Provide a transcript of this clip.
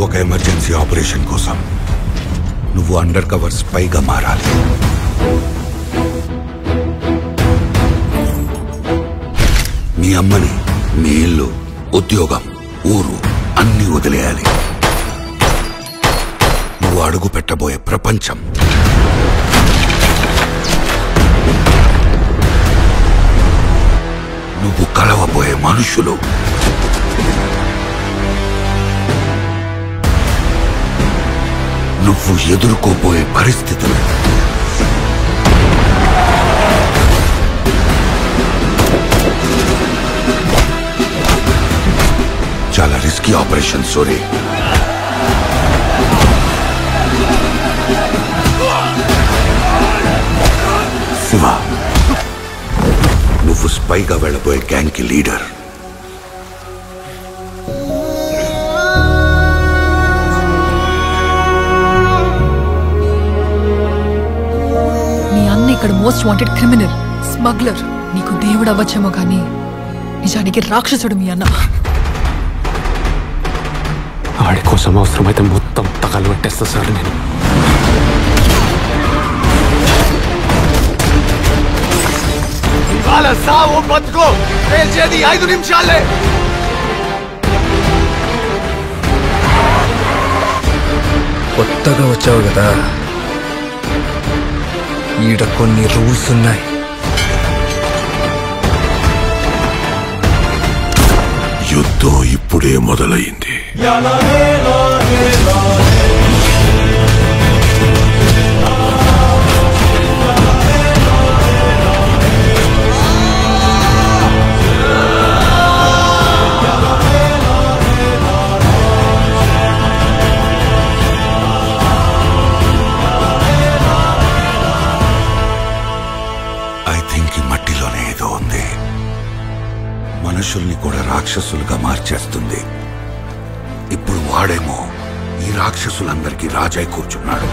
ఒక emergency operation కోసం నువ్వు అండర్ కవర్ స్పైగా మారాలి. మీ అమ్మని, మీ ఇల్లు, ఉద్యోగం, ఊరు అన్నీ వదిలేయాలి. నువ్వు అడుగు పెట్టబోయే ప్రపంచం, నువ్వు కలవబోయే మనుషులు, నువ్వు ఎదుర్కోబోయే పరిస్థితులు చాలా రిస్కీ ఆపరేషన్ సోరీ. శివ, నువ్వు స్పైగా వెళ్ళబోయే గ్యాంగ్ కి లీడర్. మీ అన్న ఇక్కడ మోస్ట్ వాంటెడ్ క్రిమినల్, స్మగ్లర్. నీకు దేవుడు అవ్వచ్చేమో కానీ నిజానికి రాక్షసుడు మీ అన్న. ఆడి కోసం అవసరమైతే మొత్తం తగలు పెట్టేస్తా సార్ నేను. ఇవాళ సావు బతుకో తేల్చేది 5 నిమిషాలే. కొత్తగా వచ్చావు కదా, ఈడ కొన్ని రూల్స్ ఉన్నాయి. యుద్ధం ఇప్పుడే మొదలైంది. ఐ థింక్ ఈ మట్టిలోనే ఏదో ఉంది. మనుషుల్ని కూడా రాక్షసులుగా మార్చేస్తుంది. ఇప్పుడు వాడేమో ఈ రాక్షసులందరికీ రాజై కూర్చున్నాడు.